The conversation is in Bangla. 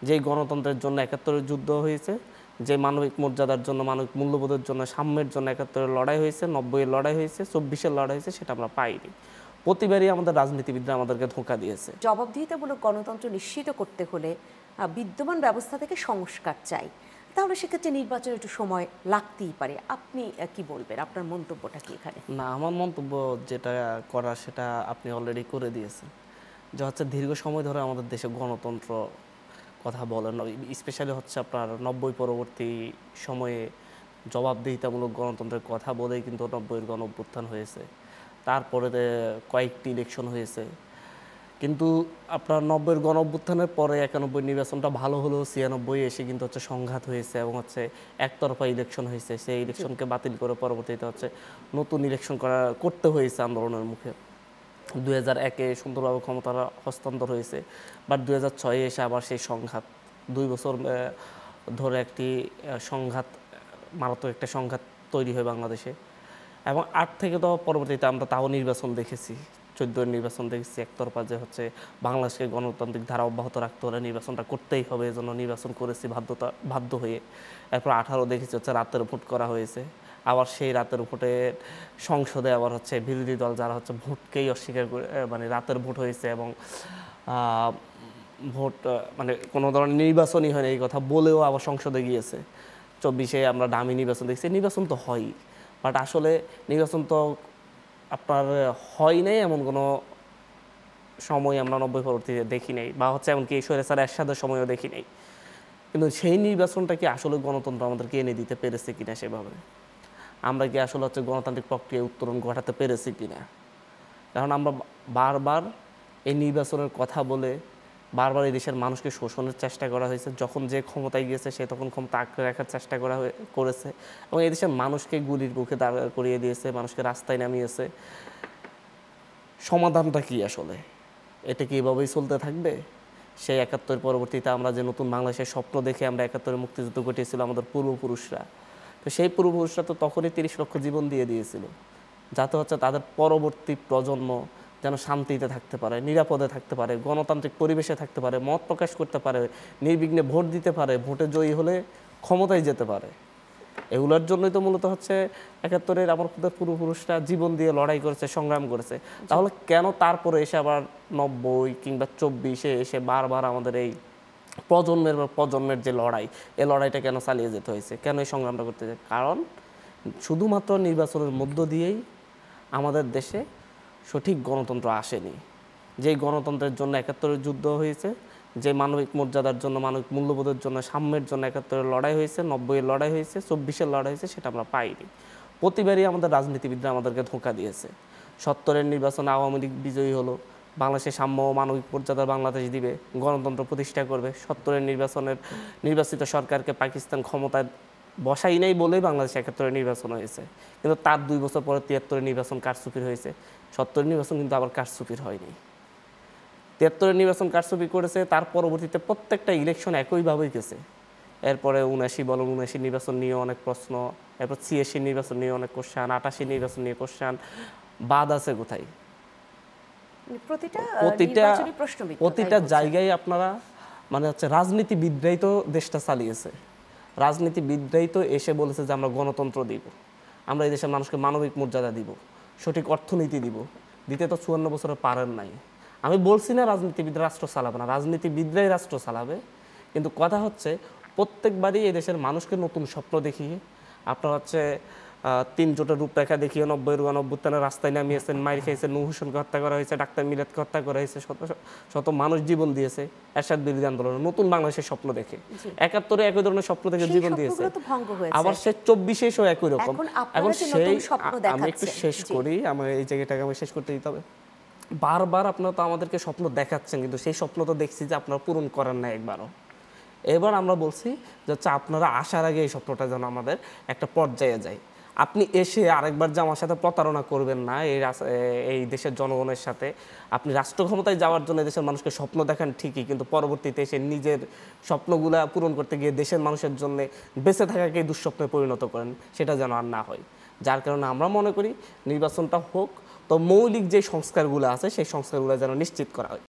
যেই গণতন্ত্রের জন্য ৭১-এর যুদ্ধ হয়েছে, যে মানবিক মর্যাদার জন্য, মানবিক মূল্যবোধের জন্য, সাম্যের জন্য ৭১-এর লড়াই হয়েছে, ৯০-এর লড়াই হয়েছে, ২৪-এর লড়াই হয়েছে, সেটা আমরা পাইনি। প্রতিবারই আমাদের রাজনীতিবিদরা আমাদেরকে ধোঁকা দিয়েছে। জবাবদিহিতামূলক গণতন্ত্র নিশ্চিত করতে হলে বিদ্যমান ব্যবস্থা থেকে সংস্কার চাই, তাহলে সেক্ষেত্রে নির্বাচনে একটু সময় লাগতেই পারে। আপনি কি বলবেন, আপনার মন্তব্যটা কি এখানে? না, আমার মন্তব্য যেটা করা সেটা আপনি অলরেডি করে দিয়েছেন, যে হচ্ছে দীর্ঘ সময় ধরে আমাদের দেশে গণতন্ত্র কথা বলেন, স্পেশালি হচ্ছে আপনার ৯০ পরবর্তী সময়ে জবাবদিহিতামূলক গণতন্ত্রের কথা বলেই কিন্তু ৯০-এর গণঅভ্যুত্থান হয়েছে। তারপরে কয়েকটি ইলেকশন হয়েছে, কিন্তু আপনার ৯০-এর গণঅভ্যুত্থানের পরে ৯১ নির্বাচনটা ভালো হলেও ৯৬ এসে কিন্তু হচ্ছে সংঘাত হয়েছে এবং হচ্ছে একতরফা ইলেকশন হয়েছে। সেই ইলেকশনকে বাতিল করে পরবর্তীতে হচ্ছে নতুন ইলেকশন করতে হয়েছে আন্দোলনের মুখে। ২০০১-এ সুন্দরভাবে ক্ষমতার হস্তান্তর হয়েছে, বাট ২০০৬-এ এসে আবার সেই সংঘাত, ২ বছর ধরে একটি সংঘাত, মারাত্মক একটা সংঘাত তৈরি হয় বাংলাদেশে। এবং ৮ থেকে তো পরবর্তীতে আমরা তাও নির্বাচন দেখেছি, ১৪-এর নির্বাচন দেখেছি একতরফা, যে হচ্ছে বাংলাদেশকে গণতান্ত্রিক ধারা অব্যাহত রাখতে হলে নির্বাচনটা করতেই হবে, এজন্য নির্বাচন করেছি বাধ্য হয়ে। এরপর 18 দেখেছি হচ্ছে রাতের ভোট করা হয়েছে, আবার সেই রাতের ভোটে সংসদে আবার হচ্ছে বিরোধী দল যারা হচ্ছে ভোটকেই অস্বীকার করে, মানে রাতের ভোট হয়েছে এবং ভোট মানে কোনো ধরনের নির্বাচনই হয়নি এই কথা বলেও আবার সংসদে গিয়েছে। 24-এ আমরা দামি নির্বাচন দেখছি, নির্বাচন তো হয়ই, বাট আসলে নির্বাচন তো আপনার হয় নাই এমন কোনো সময় আমরা ৯০ পরবর্তীতে দেখি নাই, বা হচ্ছে এমনকি স্বৈরাচার এরশাদের সময়ও দেখি নাই। কিন্তু সেই নির্বাচনটা কি আসলে গণতন্ত্র আমাদেরকে এনে দিতে পেরেছে কিনা, সেভাবে আমরা কি আসলে হচ্ছে গণতান্ত্রিক প্রক্রিয়া উত্তরণ ঘটাতে পেরেছি কিনা। কারণ আমরা বারবার এই নির্বাচনের কথা বলে বারবার এই দেশের মানুষকে শোষণের চেষ্টা করা হয়েছে। যখন যে ক্ষমতায় গিয়েছে সে তখন ক্ষমতা আঁকড়ে রাখার চেষ্টা করেছে এবং এই দেশের মানুষকে গুলির মুখে দাঁড় করিয়ে দিয়েছে, মানুষকে রাস্তায় নামিয়েছে। সমাধানটা কি আসলে? এটা কি এভাবেই চলতে থাকবে? সেই ৭১-এর পরবর্তীতে আমরা যে নতুন বাংলাদেশের স্বপ্ন দেখে আমরা ৭১-এর মুক্তিযুদ্ধ ঘটিয়েছিল আমাদের পূর্বপুরুষরা, তো সেই পূর্বপুরুষরা তো তখনই ৩০ লক্ষ জীবন দিয়ে দিয়েছিল, যাতে হচ্ছে তাদের পরবর্তী প্রজন্ম যেন শান্তিতে থাকতে পারে, নিরাপদে থাকতে পারে, গণতান্ত্রিক পরিবেশে থাকতে পারে, মত প্রকাশ করতে পারে, নির্বিঘ্নে ভোট দিতে পারে, ভোটে জয়ী হলে ক্ষমতায় যেতে পারে। এগুলোর জন্যই তো মূলত হচ্ছে ৭১-এর আমাদের পূর্বপুরুষরা জীবন দিয়ে লড়াই করেছে, সংগ্রাম করেছে। তাহলে কেন তারপরে এসে আবার ৯০ কিংবা ২৪-এ এসে বারবার আমাদের এই প্রজন্মের যে লড়াই, এই লড়াইটা কেন চালিয়ে যেতে হয়েছে, কেন এই সংগ্রামটা করতে হয়েছে? কারণ শুধুমাত্র নির্বাচনের মধ্য দিয়েই আমাদের দেশে সঠিক গণতন্ত্র আসেনি। যেই গণতন্ত্রের জন্য ৭১-এর যুদ্ধ হয়েছে, যে মানবিক মর্যাদার জন্য, মানবিক মূল্যবোধের জন্য, সাম্যের জন্য ৭১-এর লড়াই হয়েছে, ৯০-এর লড়াই হয়েছে, ২৪-এর লড়াই হয়েছে, সেটা আমরা পাইনি। প্রতিবারই আমাদের রাজনীতিবিদরা আমাদেরকে ধোঁকা দিয়েছে। ৭০-এর নির্বাচনে আওয়ামী লীগ বিজয়ী হলো, বাংলাদেশে সাম্য ও মানবিক মর্যাদার বাংলাদেশ দিবে, গণতন্ত্র প্রতিষ্ঠা করবে। ৭০-এর নির্বাচিত সরকারকে পাকিস্তান ক্ষমতায় বসাই নাই বলেই বাংলাদেশে ৭১-এর নির্বাচন হয়েছে, কিন্তু তার ২ বছর পরে ৭৩-এর নির্বাচন কারচুপির হয়েছে। ৭০-এর নির্বাচন কিন্তু আবার কারচুপির হয়নি। ৭৩-এর নির্বাচন কারচুপি করেছে, তার পরবর্তীতে প্রত্যেকটা ইলেকশন একইভাবেই গেছে। এরপরে ৭৯ নির্বাচন নিয়ে অনেক প্রশ্ন, এরপর ৮৬ নির্বাচন নিয়ে অনেক কোশ্চান, ৮৮ নির্বাচন নিয়ে কোশ্চান, বাদ আছে কোথায়? প্রতিটা জায়গায় আপনারা মানে হচ্ছে রাজনীতিবিদরাই তো দেশটা চালিয়েছে, রাজনীতিবিদরাই তো এসে বলেছে যে আমরা গণতন্ত্র দিব, আমরা এই দেশের মানুষকে মানবিক মর্যাদা দিব, সঠিক অর্থনীতি দিব, দিতে তো ৫৪ বছরে পারেন নাই। আমি বলছি না রাজনীতিবিদরা রাষ্ট্র চালাবে না, রাজনীতিবিদরাই রাষ্ট্র চালাবে, কিন্তু কথা হচ্ছে প্রত্যেকবারই এই দেশের মানুষকে নতুন স্বপ্ন দেখিয়ে আপনার হচ্ছে ৩ জোটের রূপরেখা দেখিয়ে ৯০-এর গণঅভ্যুত্থানে রাস্তায় নামিয়েছেন, মাইর খেয়েছে, নূর হোসেনকে হত্যা করা হয়েছে, ডাক্তার মিলাদকে হত্যা করা হয়েছে, শত মানুষ জীবন দিয়েছে এরশাদ বিরোধী আন্দোলনে নতুন বাংলাদেশের স্বপ্ন দেখে। ৭১-এ একই ধরনের স্বপ্ন দেখে জীবন দিয়েছে, আবার সে ২৪-এ এসেও একই রকম। এখন সেই আমি একটু শেষ করি, আমার এই জায়গাটাকে আমি শেষ করতে দিতে হবে। বারবার আপনারা তো আমাদেরকে স্বপ্ন দেখাচ্ছেন, কিন্তু সেই স্বপ্ন তো দেখছি যে আপনারা পূরণ করেন না একবারও। এবার আমরা বলছি যে হচ্ছে আপনারা আসার আগে এই স্বপ্নটা যেন আমাদের একটা পর্যায়ে যায়। আপনি এসে আরেকবার যে আমার সাথে প্রতারণা করবেন না এই দেশের জনগণের সাথে। আপনি রাষ্ট্র ক্ষমতায় যাওয়ার জন্য দেশের মানুষকে স্বপ্ন দেখান ঠিকই, কিন্তু পরবর্তীতে এসে নিজের স্বপ্নগুলা পূরণ করতে গিয়ে দেশের মানুষের জন্য বেঁচে থাকাকে দুঃস্বপ্নে পরিণত করেন, সেটা যেন আর না হয়। যার কারণে আমরা মনে করি নির্বাচনটা হোক, তো মৌলিক যে সংস্কারগুলো আছে সেই সংস্কারগুলো যেন নিশ্চিত করা হয়।